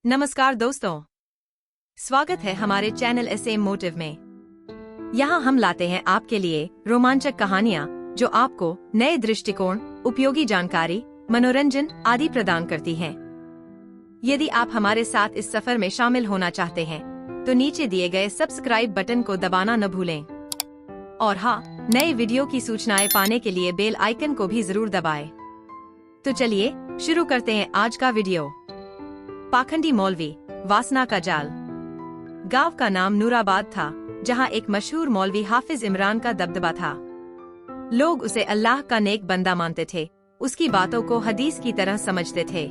नमस्कार दोस्तों, स्वागत है हमारे चैनल एसएम मोटिव में। यहाँ हम लाते हैं आपके लिए रोमांचक कहानियाँ जो आपको नए दृष्टिकोण, उपयोगी जानकारी, मनोरंजन आदि प्रदान करती हैं। यदि आप हमारे साथ इस सफर में शामिल होना चाहते हैं, तो नीचे दिए गए सब्सक्राइब बटन को दबाना न भूलें। और हाँ, नए वीडियो की सूचनाएं पाने के लिए बेल आइकन को भी जरूर दबाएं। तो चलिए शुरू करते हैं आज का वीडियो। पाखंडी मौलवी, वासना का जाल। गांव का नाम नूराबाद था, जहां एक मशहूर मौलवी हाफिज इमरान का दबदबा था। लोग उसे अल्लाह का नेक बंदा मानते थे, उसकी बातों को हदीस की तरह समझते थे।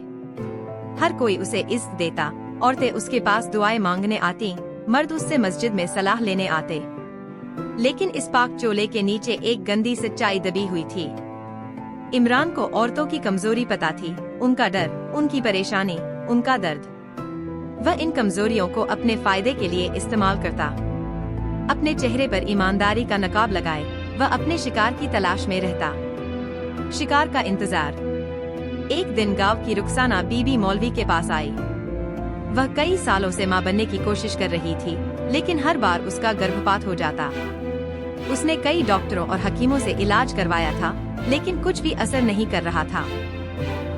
हर कोई उसे इज्जत देता, औरतें उसके पास दुआएं मांगने आती, मर्द उससे मस्जिद में सलाह लेने आते। लेकिन इस पाक चोले के नीचे एक गंदी सच्चाई दबी हुई थी। इमरान को औरतों की कमजोरी पता थी, उनका डर, उनकी परेशानी, उनका दर्द। वह इन कमजोरियों को अपने फायदे के लिए इस्तेमाल करता। अपने चेहरे पर ईमानदारी का नकाब लगाए वह अपने शिकार की तलाश में रहता। शिकार का इंतजार। एक दिन गांव की रुखसाना बीबी मौलवी के पास आई। वह कई सालों से मां बनने की कोशिश कर रही थी, लेकिन हर बार उसका गर्भपात हो जाता। उसने कई डॉक्टरों और हकीमों से इलाज करवाया था, लेकिन कुछ भी असर नहीं कर रहा था।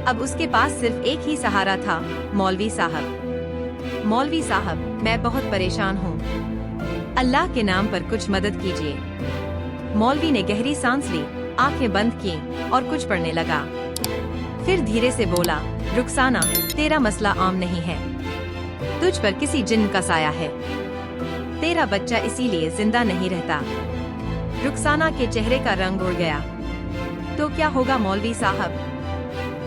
अब उसके पास सिर्फ एक ही सहारा था, मौलवी साहब। मौलवी साहब, मैं बहुत परेशान हूँ, अल्लाह के नाम पर कुछ मदद कीजिए। मौलवी ने गहरी सांस ली, आंखें बंद की और कुछ पढ़ने लगा। फिर धीरे से बोला, रुखसाना, तेरा मसला आम नहीं है, तुझ पर किसी जिन्न का साया है। तेरा बच्चा इसीलिए जिंदा नहीं रहता। रुखसाना के चेहरे का रंग उड़ गया। तो क्या होगा मौलवी साहब?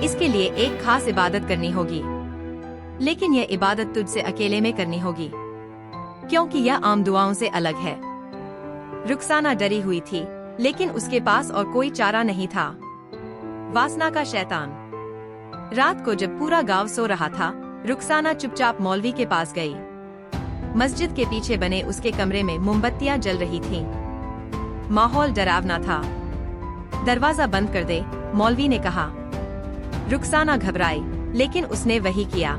इसके लिए एक खास इबादत करनी होगी, लेकिन यह इबादत तुझसे अकेले में करनी होगी, क्योंकि यह आम दुआओं से अलग है। रुखसाना डरी हुई थी, लेकिन उसके पास और कोई चारा नहीं था। वासना का शैतान। रात को जब पूरा गांव सो रहा था, रुखसाना चुपचाप मौलवी के पास गई। मस्जिद के पीछे बने उसके कमरे में मोमबत्तियां जल रही थीं। माहौल डरावना था। दरवाजा बंद कर दे, मौलवी ने कहा। रुखसाना घबराई, लेकिन उसने वही किया।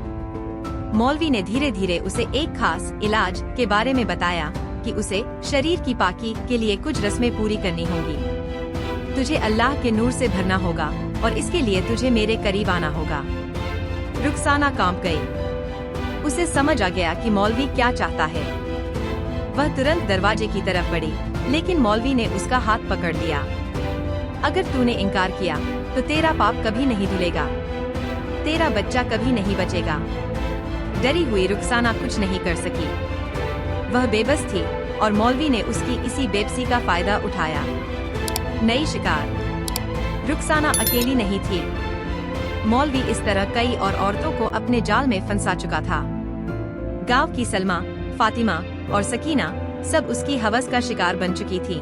मौलवी ने धीरे धीरे उसे एक खास इलाज के बारे में बताया कि उसे शरीर की पाकी के लिए कुछ रस्में पूरी करनी होंगी। तुझे अल्लाह के नूर से भरना होगा और इसके लिए तुझे मेरे करीब आना होगा। रुखसाना कांप गई। उसे समझ आ गया कि मौलवी क्या चाहता है। वह तुरंत दरवाजे की तरफ बढ़ी, लेकिन मौलवी ने उसका हाथ पकड़ लिया। अगर तूने इनकार किया तो तेरा पाप कभी नहीं धुलेगा, तेरा बच्चा कभी नहीं बचेगा। डरी हुई रुखसाना कुछ नहीं कर सकी। वह बेबस थी और मौलवी ने उसकी इसी बेबसी का फायदा उठाया। नई शिकार। रुखसाना अकेली नहीं थी। मौलवी इस तरह कई और औरतों को अपने जाल में फंसा चुका था। गांव की सलमा, फातिमा और सकीना सब उसकी हवस का शिकार बन चुकी थी।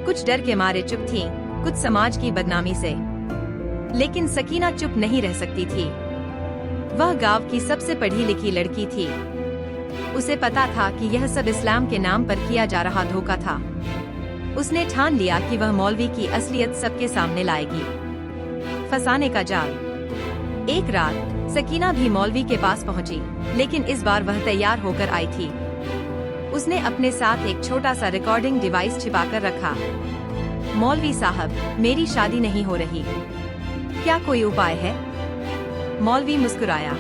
कुछ डर के मारे चुप थीं, कुछ समाज की बदनामी से। लेकिन सकीना चुप नहीं रह सकती थी। वह गांव की सबसे पढ़ी लिखी लड़की थी। उसे पता था कि यह सब इस्लाम के नाम पर किया जा रहा धोखा था। उसने ठान लिया कि वह मौलवी की असलियत सबके सामने लाएगी। फंसाने का जाल। एक रात सकीना भी मौलवी के पास पहुंची, लेकिन इस बार वह तैयार होकर आई थी। उसने अपने साथ एक छोटा सा रिकॉर्डिंग डिवाइस छिपाकर रखा। मौलवी साहब, मेरी शादी नहीं हो रही, क्या कोई उपाय है? मौलवी मुस्कुराया।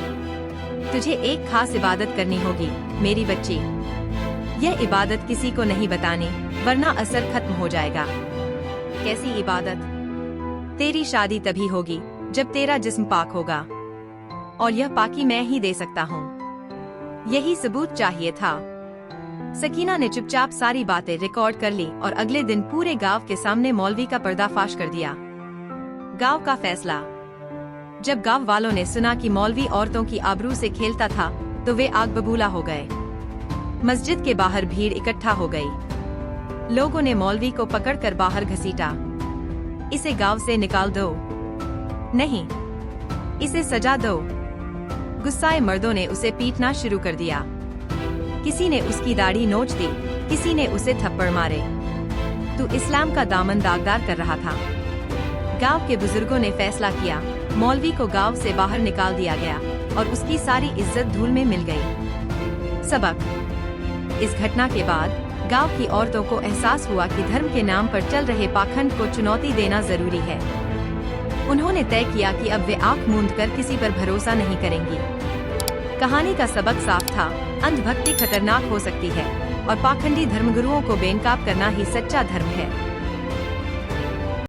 तुझे एक खास इबादत करनी होगी मेरी बच्ची। यह इबादत किसी को नहीं बतानी, वरना असर खत्म हो जाएगा। कैसी इबादत? तेरी शादी तभी होगी जब तेरा जिस्म पाक होगा, और यह पाकी मैं ही दे सकता हूँ। यही सबूत चाहिए था। सकीना ने चुपचाप सारी बातें रिकॉर्ड कर ली और अगले दिन पूरे गांव के सामने मौलवी का पर्दाफाश कर दिया। गांव का फैसला। जब गांव वालों ने सुना कि मौलवी औरतों की आबरू से खेलता था, तो वे आग बबूला हो गए। मस्जिद के बाहर भीड़ इकट्ठा हो गई। लोगों ने मौलवी को पकड़कर बाहर घसीटा। इसे गांव से निकाल दो। नहीं, इसे सजा दो। गुस्साए मर्दों ने उसे पीटना शुरू कर दिया। किसी ने उसकी दाढ़ी नोच दी, किसी ने उसे थप्पड़ मारे। तू इस्लाम का दामन दागदार कर रहा था। गांव के बुजुर्गों ने फैसला किया, मौलवी को गांव से बाहर निकाल दिया गया। और उसकी सारी इज्जत धूल में मिल गई। सबक। इस घटना के बाद गांव की औरतों को एहसास हुआ कि धर्म के नाम पर चल रहे पाखंड को चुनौती देना जरूरी है। उन्होंने तय किया कि अब वे आंख मूंदकर किसी पर भरोसा नहीं करेंगी। कहानी का सबक साफ था, अंधभक्ति खतरनाक हो सकती है और पाखंडी धर्मगुरुओं को बेनकाब करना ही सच्चा धर्म है।